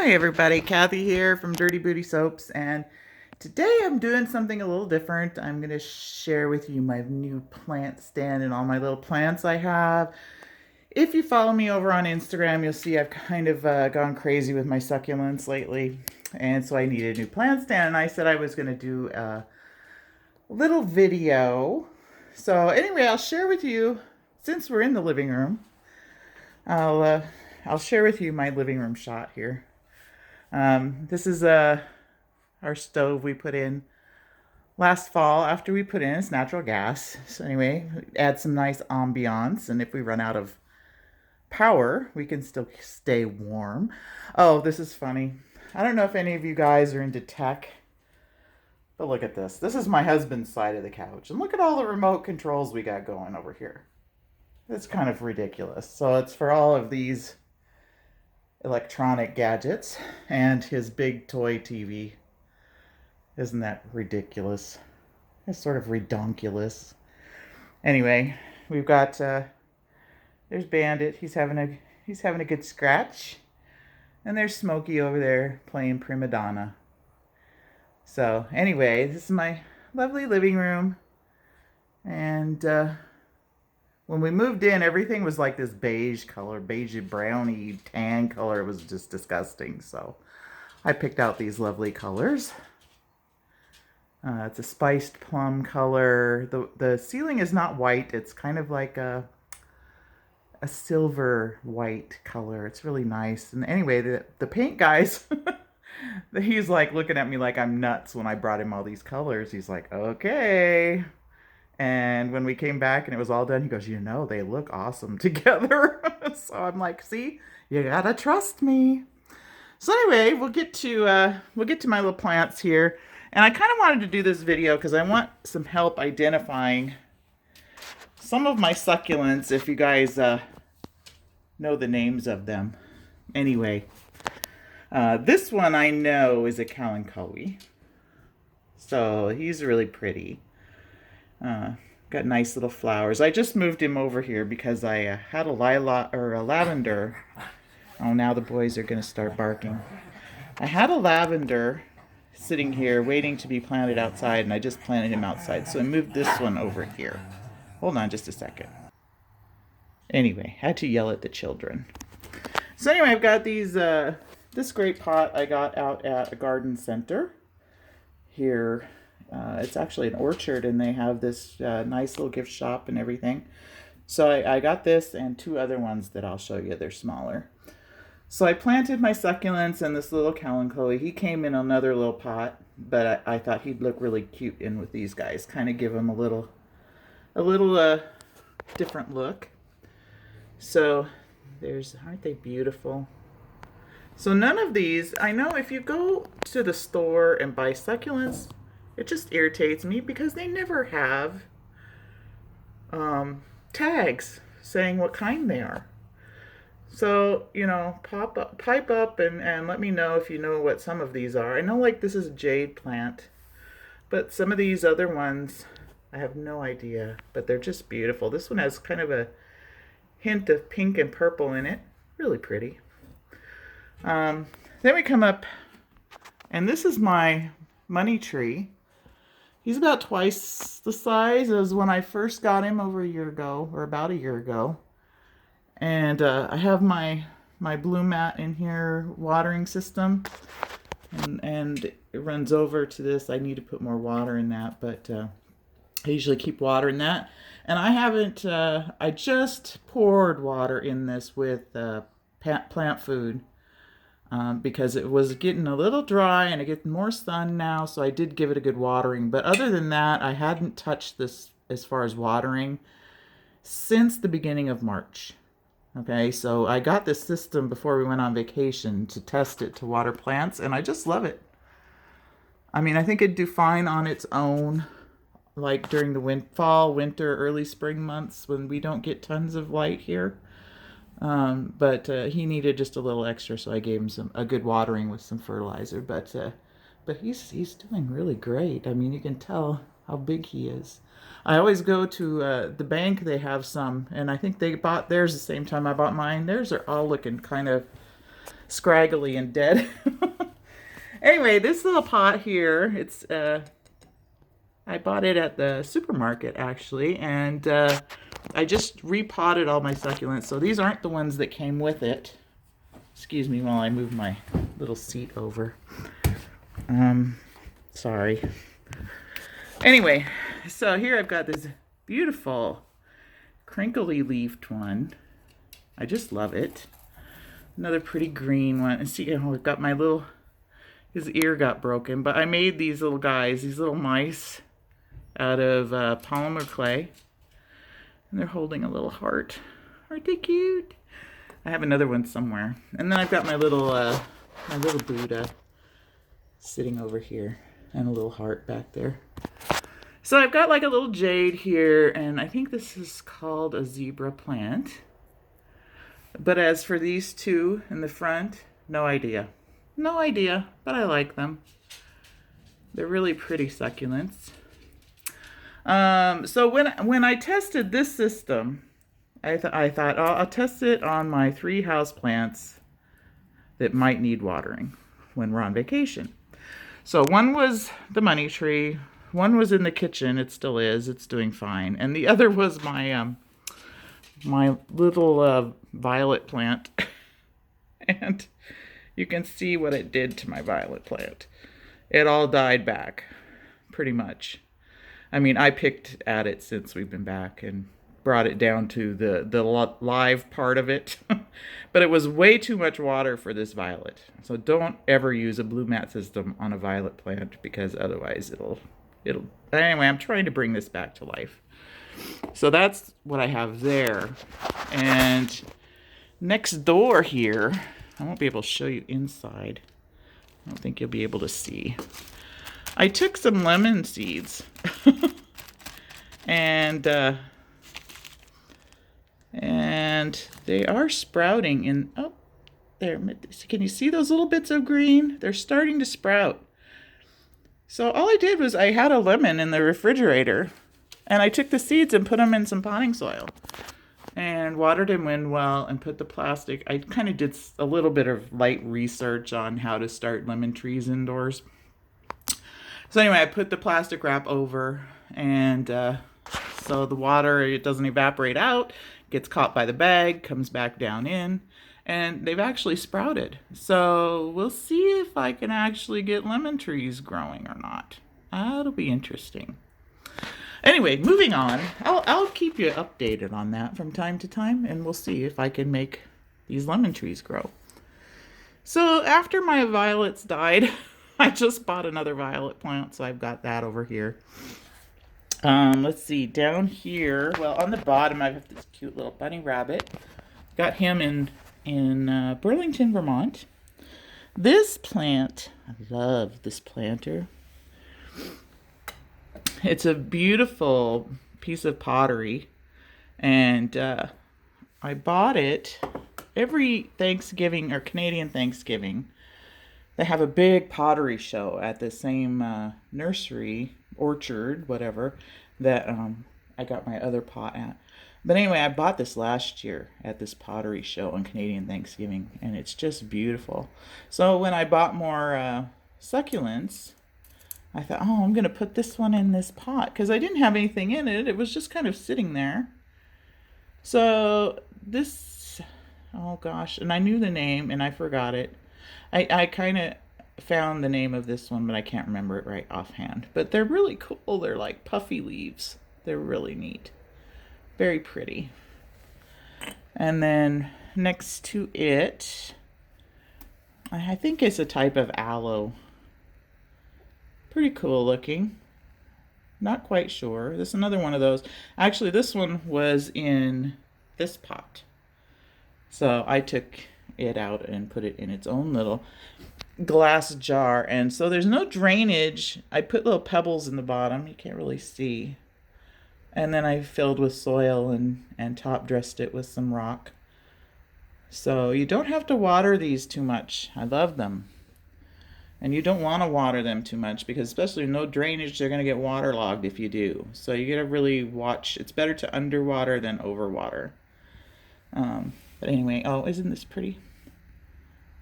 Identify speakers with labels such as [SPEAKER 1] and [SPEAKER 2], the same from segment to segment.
[SPEAKER 1] Hi everybody, Kathy here from Dirty Booty Soaps, and today I'm doing something a little different. I'm going to share with you my new plant stand and all my little plants I have. If you follow me over on Instagram, you'll see I've kind of gone crazy with my succulents lately, and so I needed a new plant stand, and I said I was going to do a little video. So anyway, I'll share with you, since we're in the living room, I'll share with you my living room shot here. This is our stove we put in last fall after we put in it's natural gas. So anyway, add some nice ambiance, and if we run out of power, we can still stay warm. Oh, this is funny. I don't know if any of you guys are into tech, but look at this. This is my husband's side of the couch, and look at all the remote controls we got going over here. It's kind of ridiculous. So it's for all of these electronic gadgets and his big toy TV. Isn't that ridiculous? It's sort of redonkulous. Anyway, we've got there's Bandit. He's having a good scratch, and there's Smokey over there playing prima donna. So anyway, this is my lovely living room, and when we moved in, everything was like this beige color, beige browny tan color. It was just disgusting. So I picked out these lovely colors. It's a spiced plum color. The ceiling is not white. It's kind of like a silver white color. It's really nice. And anyway, the paint guys, he's like looking at me like I'm nuts when I brought him all these colors. He's like, okay. And when we came back and it was all done, he goes, you know, they look awesome together. So I'm like, see, you gotta trust me. So anyway, we'll get to my little plants here. And I kind of wanted to do this video because I want some help identifying some of my succulents, if you guys know the names of them. Anyway, this one I know is a kalanchoe. So he's really pretty. Got nice little flowers. I just moved him over here because I had a lilac or a lavender. Oh, now the boys are going to start barking. I had a lavender sitting here waiting to be planted outside, and I just planted him outside. So I moved this one over here. Hold on just a second. Anyway, had to yell at the children. So anyway, I've got these, this great pot I got out at a garden center here. It's actually an orchard, and they have this nice little gift shop and everything. So I got this and two other ones that I'll show you. They're smaller. So I planted my succulents and this little kalanchoe. He came in another little pot, but I thought he'd look really cute in with these guys. Kind of give him a little different look. So aren't they beautiful? So none of these, I know if you go to the store and buy succulents, it just irritates me because they never have tags saying what kind they are. So, you know, pipe up and let me know if you know what some of these are. I know like this is a jade plant, but some of these other ones, I have no idea, but they're just beautiful. This one has kind of a hint of pink and purple in it. Really pretty. Then we come up, and this is my money tree. He's about twice the size as when I first got him over a year ago, or about a year ago. And I have my blue mat in here watering system, and it runs over to this. I need to put more water in that, but I usually keep water in that. And I haven't, I just poured water in this with plant food. Because it was getting a little dry and it gets more sun now, so I did give it a good watering. But other than that, I hadn't touched this as far as watering since the beginning of March. Okay, so I got this system before we went on vacation to test it to water plants, and I just love it. I mean, I think it'd do fine on its own, like during the fall, winter, early spring months when we don't get tons of light here. But he needed just a little extra, so I gave him a good watering with some fertilizer. But he's doing really great. I mean, you can tell how big he is. I always go to the bank. They have some, and I think they bought theirs the same time I bought mine. Theirs are all looking kind of scraggly and dead. Anyway, this little pot here, it's I bought it at the supermarket actually, and I just repotted all my succulents. So these aren't the ones that came with it. Excuse me while I move my little seat over. Sorry. Anyway, so here I've got this beautiful crinkly leafed one. I just love it. Another pretty green one. And see, I've got my little, his ear got broken, but I made these little guys, these little mice out of polymer clay. And they're holding a little heart. Aren't they cute? I have another one somewhere. And then I've got my little Buddha sitting over here and a little heart back there. So I've got like a little jade here, and I think this is called a zebra plant. But as for these two in the front, no idea. No idea, but I like them. They're really pretty succulents. So when I tested this system, I thought, oh, I'll test it on my 3 houseplants that might need watering when we're on vacation. So one was the money tree, one was in the kitchen, it still is, it's doing fine, and the other was my my little violet plant. And you can see what it did to my violet plant. It all died back, pretty much. I mean, I picked at it since we've been back and brought it down to the live part of it. But it was way too much water for this violet. So don't ever use a blue mat system on a violet plant, because otherwise it'll anyway, I'm trying to bring this back to life. So that's what I have there. And next door here, I won't be able to show you inside. I don't think you'll be able to see. I took some lemon seeds and they are sprouting in, oh, there. Can you see those little bits of green? They're starting to sprout. So all I did was I had a lemon in the refrigerator, and I took the seeds and put them in some potting soil and watered them in well and put the plastic. I kind of did a little bit of light research on how to start lemon trees indoors. So anyway, I put the plastic wrap over, and so the water, it doesn't evaporate out, gets caught by the bag, comes back down in, and they've actually sprouted. So we'll see if I can actually get lemon trees growing or not. That'll be interesting. Anyway, moving on. I'll keep you updated on that from time to time, and we'll see if I can make these lemon trees grow. So after my violets died, I just bought another violet plant, so I've got that over here. Let's see, down here, well, on the bottom, I have this cute little bunny rabbit. Got him in Burlington, Vermont. This plant, I love this planter. It's a beautiful piece of pottery, and I bought it every Thanksgiving, or Canadian Thanksgiving. They have a big pottery show at the same nursery, orchard, whatever, that I got my other pot at. But anyway, I bought this last year at this pottery show on Canadian Thanksgiving, and it's just beautiful. So when I bought more succulents, I thought, oh, I'm going to put this one in this pot, because I didn't have anything in it. It was just kind of sitting there. So this, oh gosh, and I knew the name, and I forgot it. I kind of found the name of this one, but I can't remember it right offhand. But they're really cool. They're like puffy leaves. They're really neat. Very pretty. And then next to it, I think it's a type of aloe. Pretty cool looking. Not quite sure. This is another one of those. Actually, this one was in this pot. So I took it out and put it in its own little glass jar. And so there's no drainage. I put little pebbles in the bottom. You can't really see. And then I filled with soil and top dressed it with some rock. So you don't have to water these too much. I love them. And you don't want to water them too much, because especially with no drainage, they're going to get waterlogged if you do. So you got to really watch. It's better to underwater than overwater. But anyway, oh, isn't this pretty?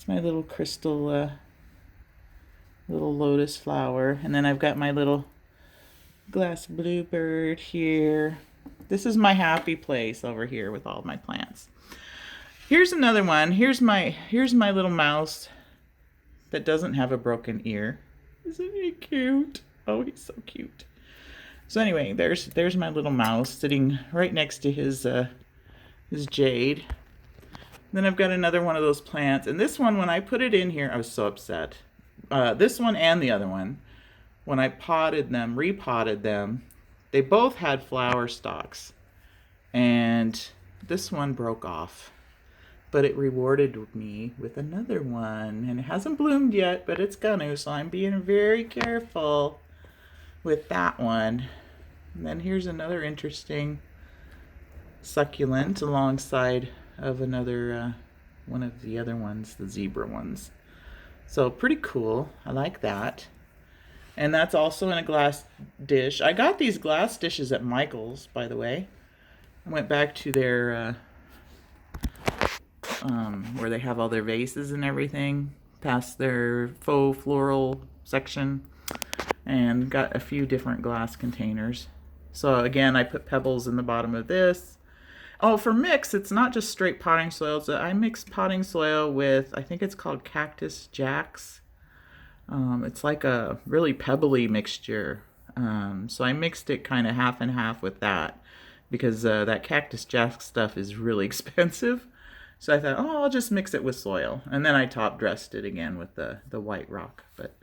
[SPEAKER 1] It's my little crystal, little lotus flower. And then I've got my little glass bluebird here. This is my happy place over here with all my plants. Here's another one. Here's my little mouse that doesn't have a broken ear. Isn't he cute? Oh, he's so cute. So anyway, there's my little mouse sitting right next to his jade. Then I've got another one of those plants, and this one, when I put it in here, I was so upset. This one and the other one, when I repotted them, they both had flower stalks, and this one broke off. But it rewarded me with another one, and it hasn't bloomed yet, but it's gonna, so I'm being very careful with that one. And then here's another interesting succulent alongside of another one of the other ones, the zebra ones. So pretty cool. I like that. And that's also in a glass dish. I got these glass dishes at Michael's, by the way. I went back to their where they have all their vases and everything, past their faux floral section, and got a few different glass containers. So again, I put pebbles in the bottom of this. Oh, for mix, it's not just straight potting soil. So I mixed potting soil with, I think it's called Cactus Jacks. It's like a really pebbly mixture. So I mixed it kind of half and half with that, because that Cactus Jack stuff is really expensive. So I thought, oh, I'll just mix it with soil. And then I top dressed it again with the white rock. But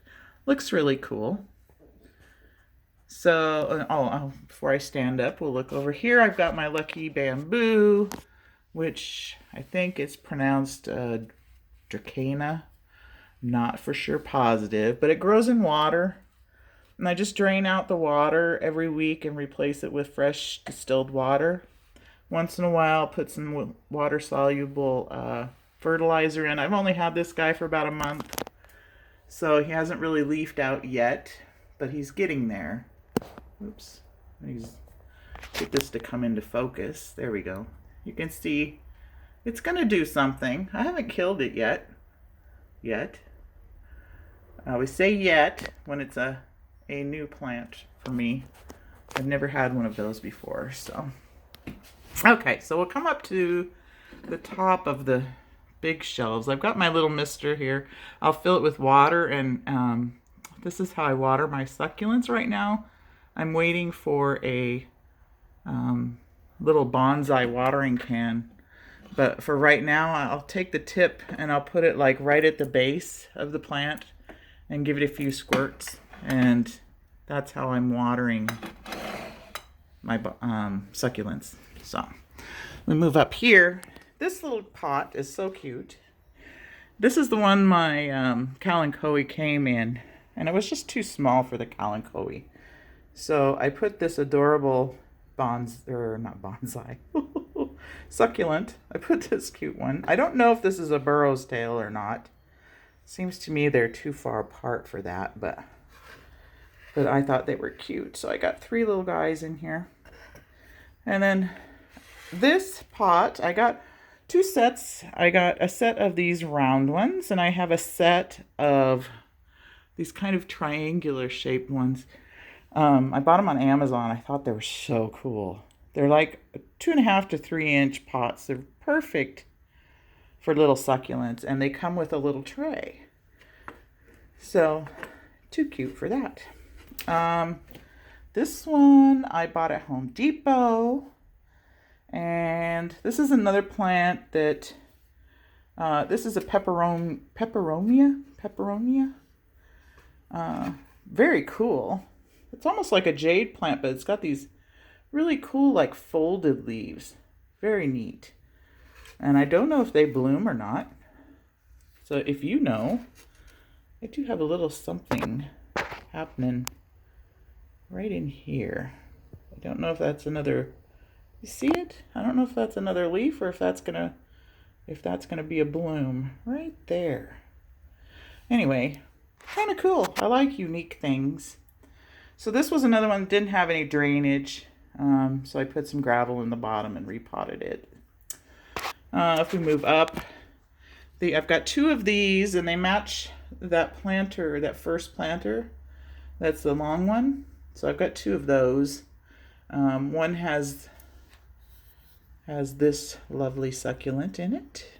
[SPEAKER 1] looks really cool. So, before I stand up, we'll look over here. I've got my lucky bamboo, which I think it's pronounced Dracana. Not for sure positive, but it grows in water. And I just drain out the water every week and replace it with fresh distilled water. Once in a while, put some water-soluble fertilizer in. I've only had this guy for about a month, so he hasn't really leafed out yet, but he's getting there. Oops. Get this to come into focus. There we go. You can see it's going to do something. I haven't killed it yet. We say yet when it's a new plant for me. I've never had one of those before, so... Okay, so we'll come up to the top of the big shelves. I've got my little mister here. I'll fill it with water, and this is how I water my succulents right now. I'm waiting for a little bonsai watering can. But for right now, I'll take the tip and I'll put it like right at the base of the plant and give it a few squirts. And that's how I'm watering my succulents. So we move up here. This little pot is so cute. This is the one my kalanchoe came in, and it was just too small for the kalanchoe. So I put this adorable succulent. I put this cute one. I don't know if this is a burro's tail or not. Seems to me they're too far apart for that, but I thought they were cute. So I got 3 little guys in here. And then this pot, I got 2 sets. I got a set of these round ones, and I have a set of these kind of triangular shaped ones. I bought them on Amazon. I thought they were so cool. They're like 2.5 to 3 inch pots. They're perfect for little succulents, and they come with a little tray. So, too cute for that. This one I bought at Home Depot. And this is another plant that, this is a peperonia. Very cool. It's almost like a jade plant, but it's got these really cool, like, folded leaves. Very neat. And I don't know if they bloom or not. So if you know, I do have a little something happening right in here. I don't know if that's another... You see it? I don't know if that's another leaf or if that's gonna be a bloom right there. Anyway, kind of cool. I like unique things. So this was another one that didn't have any drainage. So I put some gravel in the bottom and repotted it. If we move up, I've got two of these, and they match that planter, that first planter. That's the long one. So I've got two of those. One has this lovely succulent in it.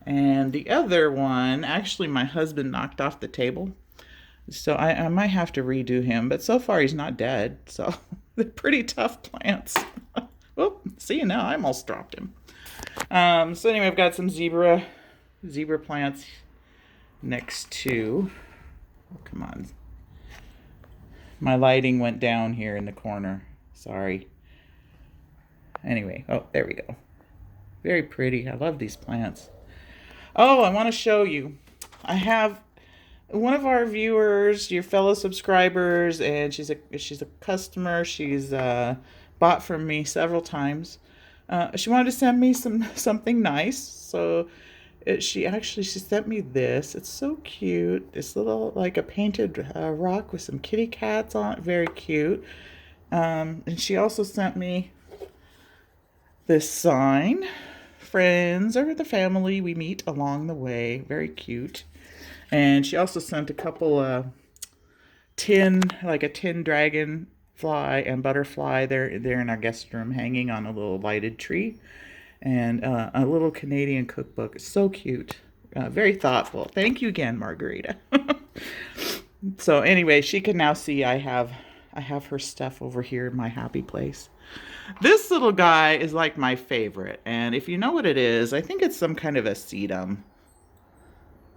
[SPEAKER 1] And the other one, actually my husband knocked off the table. So I might have to redo him, but so far he's not dead. So they're pretty tough plants. Oh, see, now I almost dropped him. So anyway, I've got some zebra plants next to, oh, come on. My lighting went down here in the corner. Sorry. Anyway, oh, there we go. Very pretty. I love these plants. Oh, I want to show you. I have one of our viewers, your fellow subscribers, and she's a customer. She's bought from me several times. She wanted to send me something nice, so she sent me this. It's so cute. This little, like a painted rock with some kitty cats on it. Very cute. And she also sent me this sign. Friends or the family we meet along the way. Very cute. And she also sent a couple tin dragonfly and butterfly. They're in our guest room hanging on a little lighted tree. And a little Canadian cookbook. It's so cute. Very thoughtful. Thank you again, Margarita. So anyway, she can now see I have her stuff over here in my happy place. This little guy is like my favorite. And if you know what it is, I think it's some kind of a sedum.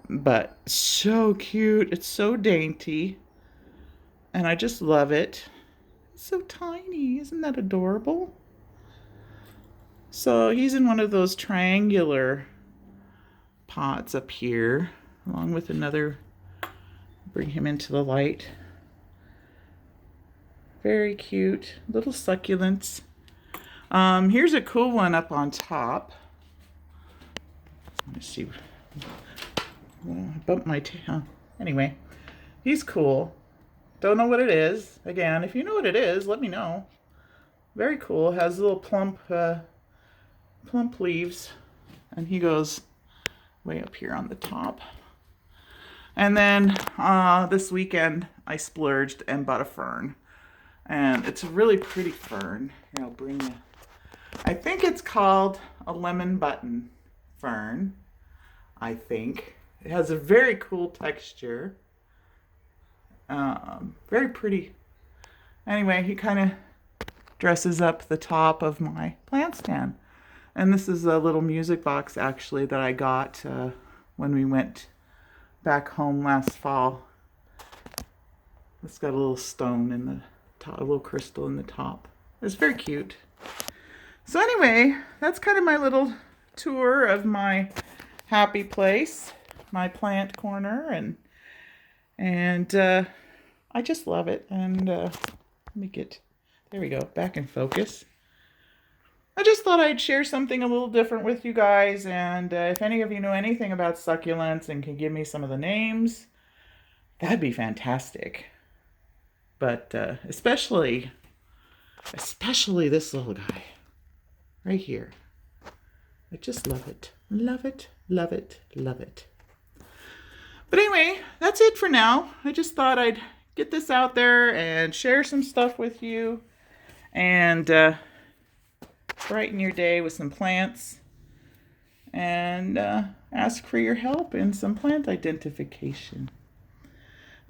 [SPEAKER 1] But so cute. It's so dainty. And I just love it. It's so tiny. Isn't that adorable? So he's in one of those triangular pots up here, along with another. Bring him into the light. Very cute. Little succulents. Here's a cool one up on top. Let me see. Well, I bumped my tail. Anyway, he's cool. Don't know what it is. Again, if you know what it is, let me know. Very cool. Has little plump leaves. And he goes way up here on the top. And then this weekend, I splurged and bought a fern. And it's a really pretty fern. Here, I'll bring you. I think it's called a lemon button fern. I think. It has a very cool texture. Very pretty. Anyway, he kind of dresses up the top of my plant stand. And this is a little music box, actually, that I got when we went back home last fall. It's got a little stone in the top, a little crystal in the top. It's very cute. So anyway, that's kind of my little tour of my happy place, my plant corner, and I just love it. And let me get, there we go, back in focus. I just thought I'd share something a little different with you guys, and if any of you know anything about succulents and can give me some of the names, that'd be fantastic. But especially this little guy right here. I just love it. Love it, love it, love it. But anyway, that's it for now. I just thought I'd get this out there and share some stuff with you and brighten your day with some plants and ask for your help in some plant identification.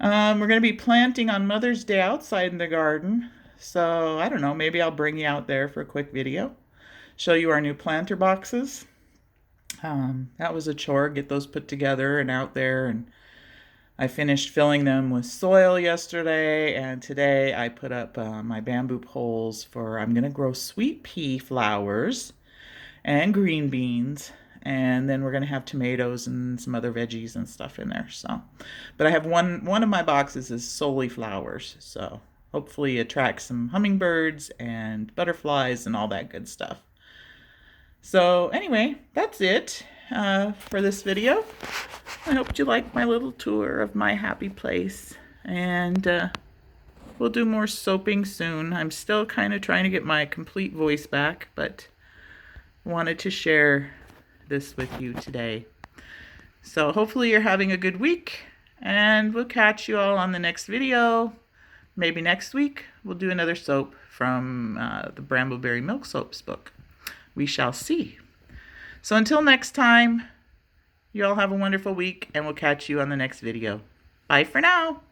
[SPEAKER 1] We're going to be planting on Mother's Day outside in the garden. So, I don't know, maybe I'll bring you out there for a quick video. Show you our new planter boxes. That was a chore, get those put together and out there. And I finished filling them with soil yesterday. And today I put up my bamboo poles for, I'm going to grow sweet pea flowers and green beans. And then we're going to have tomatoes and some other veggies and stuff in there. So, but I have one of my boxes is solely flowers. So hopefully attract some hummingbirds and butterflies and all that good stuff. So anyway, that's it for this video. I hope you liked my little tour of my happy place. And we'll do more soaping soon. I'm still kind of trying to get my complete voice back, but wanted to share this with you today. So hopefully you're having a good week, and we'll catch you all on the next video. Maybe next week we'll do another soap from the Brambleberry Milk Soaps book. We shall see. So until next time, you all have a wonderful week, and we'll catch you on the next video. Bye for now.